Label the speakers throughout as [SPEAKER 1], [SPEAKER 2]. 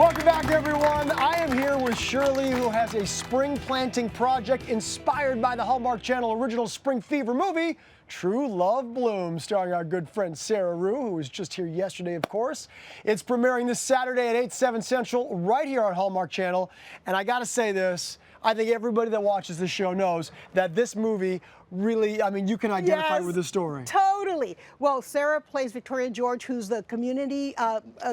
[SPEAKER 1] Welcome back, everyone. I am here with Shirley, who has a spring planting project inspired by the Hallmark Channel original Spring Fever movie, True Love Blooms, starring our good friend Sarah Rue, who was just here yesterday, of course. It's premiering this Saturday at 8/7 Central right here on Hallmark Channel. And I gotta say this, I think everybody that watches this show knows that this movie really, I mean, you can identify with the story.
[SPEAKER 2] Totally. Well, Sarah plays Victoria George, who's the community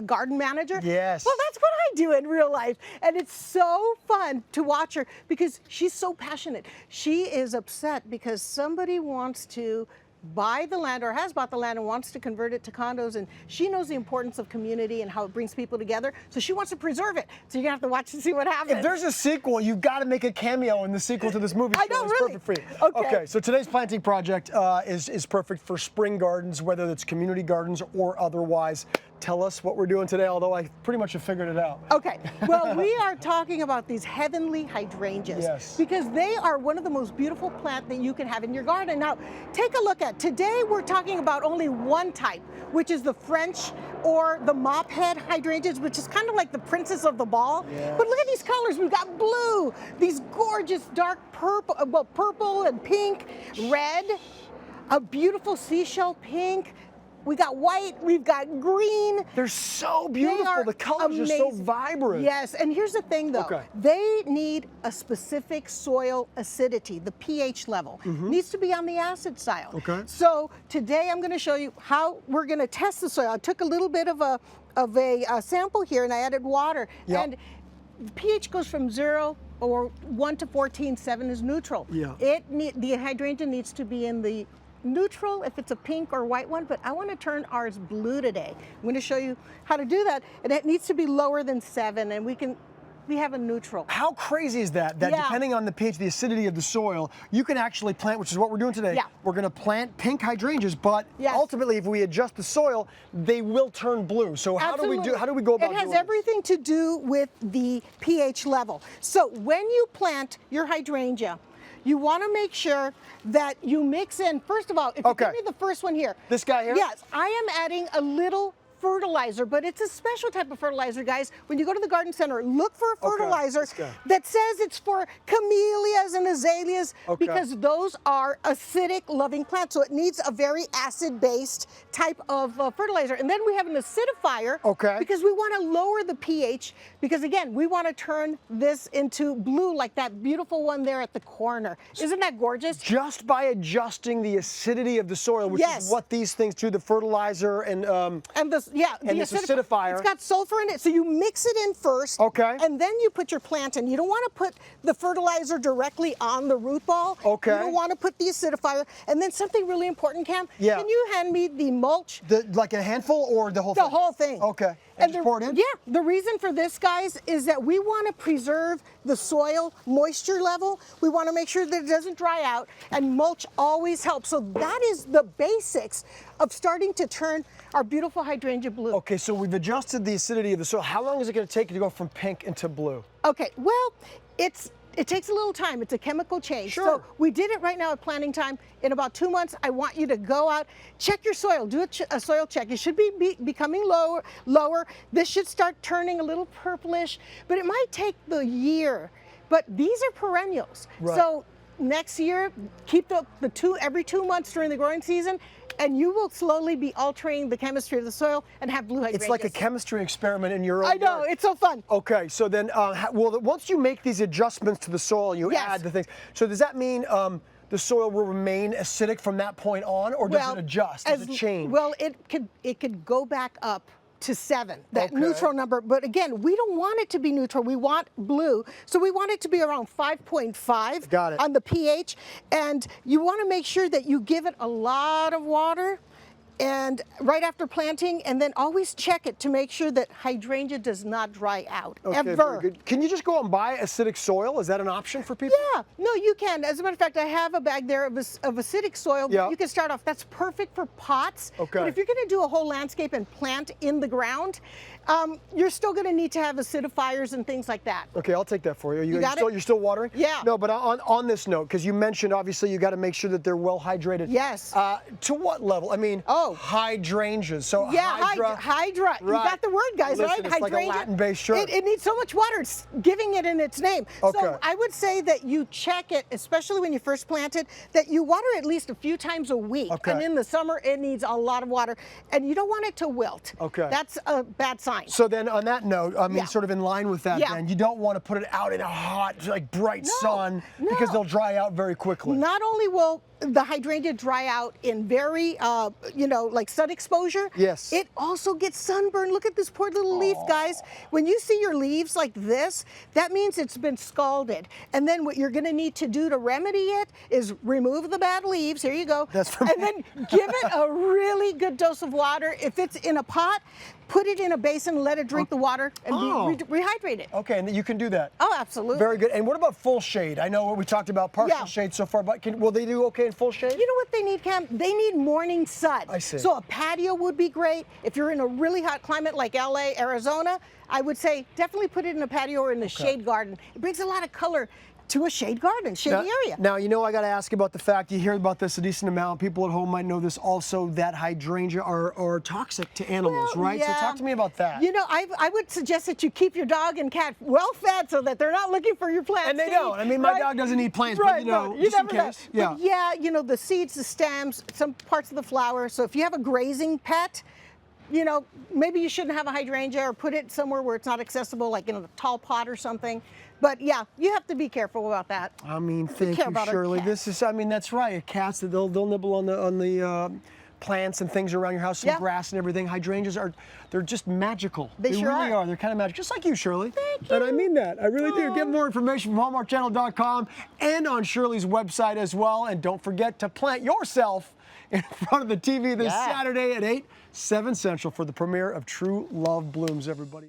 [SPEAKER 2] garden manager.
[SPEAKER 1] Yes.
[SPEAKER 2] Well, that's what I do in real life. And it's so fun to watch her because she's so passionate. She is upset because somebody wants to buy the land or has bought the land and wants to convert it to condos, and she knows the importance of community and how it brings people together, so she wants to preserve it. So you're gonna have to watch and see what happens.
[SPEAKER 1] If there's a sequel, you've got to make a cameo in the sequel to this movie.
[SPEAKER 2] I know,
[SPEAKER 1] it's
[SPEAKER 2] really.
[SPEAKER 1] perfect for you. Okay, so today's planting project is perfect for spring gardens, whether it's community gardens or otherwise. Tell us what we're doing today, although I pretty much have figured it out.
[SPEAKER 2] Okay, well, we are talking about these heavenly hydrangeas.
[SPEAKER 1] Yes.
[SPEAKER 2] Because they are one of the most beautiful plants that you can have in your garden. Now, take a look at, today we're talking about only one type, which is the French or the mop head hydrangeas, which is kind of like the princess of the ball.
[SPEAKER 1] Yes.
[SPEAKER 2] But look at these colors. We've got blue, these gorgeous dark purple, well, purple and pink, red, a beautiful seashell pink. We got white, we've got green.
[SPEAKER 1] They're so beautiful. The colors are so vibrant.
[SPEAKER 2] Yes, and here's the thing though.
[SPEAKER 1] Okay.
[SPEAKER 2] They need a specific soil acidity, the pH level. Needs to be on the acid side.
[SPEAKER 1] Okay.
[SPEAKER 2] So today I'm gonna show you how we're gonna test the soil. I took a little bit of a sample here and I added water.
[SPEAKER 1] Yep.
[SPEAKER 2] And the pH goes from 0 or 1 to 14, 7 is neutral.
[SPEAKER 1] Yeah.
[SPEAKER 2] The hydrangea needs to be in the neutral if it's a pink or white one, but I want to turn ours blue today. I'm going to show you how to do that, and it needs to be lower than 7, and we have a neutral.
[SPEAKER 1] How crazy is that? That depending on the pH, the acidity of the soil, you can actually plant, which is what we're doing today.
[SPEAKER 2] Yeah.
[SPEAKER 1] We're going to plant pink hydrangeas, but
[SPEAKER 2] Yes.
[SPEAKER 1] ultimately, if we adjust the soil, they will turn blue. So how do we go about doing
[SPEAKER 2] It has everything to do with the pH level. So when you plant your hydrangea, you want to make sure that you mix in, first of all, if you give me the first one here.
[SPEAKER 1] This guy here?
[SPEAKER 2] Yes, I am adding a little fertilizer, but it's a special type of fertilizer, guys. When you go to the garden center, look for a fertilizer that says it's for camellias and azaleas because those are acidic loving plants. So it needs a very acid-based type of fertilizer. And then we have an acidifier because we want to lower the pH because, again, we want to turn this into blue like that beautiful one there at the corner. Isn't that gorgeous?
[SPEAKER 1] Just by adjusting the acidity of the soil, which is what these things do, the fertilizer and
[SPEAKER 2] this
[SPEAKER 1] acidifier.
[SPEAKER 2] It's got sulfur in it, so you mix it in first. And then you put your plant in. You don't want to put the fertilizer directly on the root ball. You don't want to put the acidifier. And then something really important, Cam. Can you hand me the mulch?
[SPEAKER 1] Like a handful or the whole thing?
[SPEAKER 2] The whole thing.
[SPEAKER 1] And just pour it in?
[SPEAKER 2] Yeah. The reason for this, guys, is that we want to preserve the soil moisture level. We want to make sure that it doesn't dry out, and mulch always helps. So that is the basics of starting to turn our beautiful hydrangea blue.
[SPEAKER 1] Okay, so we've adjusted the acidity of the soil. How long is it going to take to go from pink into blue?
[SPEAKER 2] Okay, well, it takes a little time. It's a chemical change. So we did it right now at planting time. In about 2 months, I want you to go out, check your soil, do a soil check. It should be becoming lower. This should start turning a little purplish, but it might take the year. But these are perennials. So next year, keep the every 2 months during the growing season, and you will slowly be altering the chemistry of the soil and have blue hydrangeas.
[SPEAKER 1] It's like a chemistry experiment in your own
[SPEAKER 2] I know,
[SPEAKER 1] yard.
[SPEAKER 2] it's so fun.
[SPEAKER 1] Okay, so then, well, once you make these adjustments to the soil, you add the things. So does that mean the soil will remain acidic from that point on, or does it adjust? Does it change?
[SPEAKER 2] Well, it could go back up to 7, that neutral number. But again, we don't want it to be neutral. We want blue. So we want it to be around 5.5 on the pH. And you want to make sure that you give it a lot of water and right after planting, and then always check it to make sure that hydrangea does not dry out, ever.
[SPEAKER 1] Very good. Can you just go out and buy acidic soil? Is that an option for people?
[SPEAKER 2] Yeah, no, you can. As a matter of fact, I have a bag there of acidic soil. You can start off. That's perfect for pots. But if you're going to do a whole landscape and plant in the ground, you're still going to need to have acidifiers and things like that.
[SPEAKER 1] Okay, I'll take that for you. You're still watering?
[SPEAKER 2] Yeah.
[SPEAKER 1] No, but on this note, because you mentioned obviously you got to make sure that they're well hydrated.
[SPEAKER 2] Yes.
[SPEAKER 1] To what level? I mean, Hydrangeas. So
[SPEAKER 2] Yeah,
[SPEAKER 1] hydra.
[SPEAKER 2] You got the word, guys,
[SPEAKER 1] Listen,
[SPEAKER 2] right?
[SPEAKER 1] it's like a Latin-based shirt.
[SPEAKER 2] It needs so much water, it's giving it in its name.
[SPEAKER 1] Okay.
[SPEAKER 2] So I would say that you check it, especially when you first plant it, that you water at least a few times a week.
[SPEAKER 1] Okay.
[SPEAKER 2] And in the summer, it needs a lot of water. And you don't want it to wilt.
[SPEAKER 1] Okay.
[SPEAKER 2] That's a bad sign.
[SPEAKER 1] So then on that note, I mean,
[SPEAKER 2] Yeah.
[SPEAKER 1] sort of in line with that,
[SPEAKER 2] Yeah.
[SPEAKER 1] then, you don't want to put it out in a hot, like bright sun
[SPEAKER 2] no.
[SPEAKER 1] because they'll dry out very quickly.
[SPEAKER 2] Not only will the hydrangea dry out in very, like sun exposure.
[SPEAKER 1] Yes.
[SPEAKER 2] It also gets sunburned. Look at this poor little leaf, guys. When you see your leaves like this, that means it's been scalded. And then what you're going to need to do to remedy it is remove the bad leaves. Here you go.
[SPEAKER 1] That's for
[SPEAKER 2] And
[SPEAKER 1] me.
[SPEAKER 2] then give it a really good dose of water. If it's in a pot, put it in a basin, let it drink the water, and rehydrate it.
[SPEAKER 1] Okay, and you can do that.
[SPEAKER 2] Oh, absolutely.
[SPEAKER 1] Very good. And what about full shade? I know what we talked about partial
[SPEAKER 2] Yeah.
[SPEAKER 1] shade so far, but will they do okay in full shade?
[SPEAKER 2] You know what they need, Cam? They need morning sun.
[SPEAKER 1] I see.
[SPEAKER 2] So a patio would be great. If you're in a really hot climate like LA, Arizona, I would say definitely put it in a patio or in the shade garden. It brings a lot of color to a shade garden, shady area.
[SPEAKER 1] Now, you know, I got to ask about the fact, you hear about this a decent amount. People at home might know this also, that hydrangea are toxic to animals, right?
[SPEAKER 2] Yeah.
[SPEAKER 1] So talk to me about that.
[SPEAKER 2] You know, I would suggest that you keep your dog and cat well fed so that they're not looking for your plants.
[SPEAKER 1] And they
[SPEAKER 2] to
[SPEAKER 1] don't.
[SPEAKER 2] eat,
[SPEAKER 1] I mean, my
[SPEAKER 2] right?
[SPEAKER 1] dog doesn't eat plants,
[SPEAKER 2] Right,
[SPEAKER 1] but you know,
[SPEAKER 2] no,
[SPEAKER 1] just in
[SPEAKER 2] never know.
[SPEAKER 1] case. Yeah.
[SPEAKER 2] But yeah, you know, the seeds, the stems, some parts of the flower. So if you have a grazing pet, you know, maybe you shouldn't have a hydrangea or put it somewhere where it's not accessible, like in a tall pot or something. But yeah, you have to be careful about that.
[SPEAKER 1] I mean, thank
[SPEAKER 2] care
[SPEAKER 1] you,
[SPEAKER 2] about our
[SPEAKER 1] Shirley.
[SPEAKER 2] cats.
[SPEAKER 1] This is, I mean, that's right. Cats, they'll nibble on the plants and things around your house, some
[SPEAKER 2] Yeah.
[SPEAKER 1] grass and everything. Hydrangeas they're just magical.
[SPEAKER 2] They sure
[SPEAKER 1] really
[SPEAKER 2] are.
[SPEAKER 1] They're kind of magical, just like you, Shirley.
[SPEAKER 2] Thank
[SPEAKER 1] And I
[SPEAKER 2] you.
[SPEAKER 1] mean that. I really do.
[SPEAKER 2] Aw.
[SPEAKER 1] Get more information from HallmarkChannel.com and on Shirley's website as well. And don't forget to plant yourself in front of the TV this Saturday at 8, 7 Central for the premiere of True Love Blooms, everybody.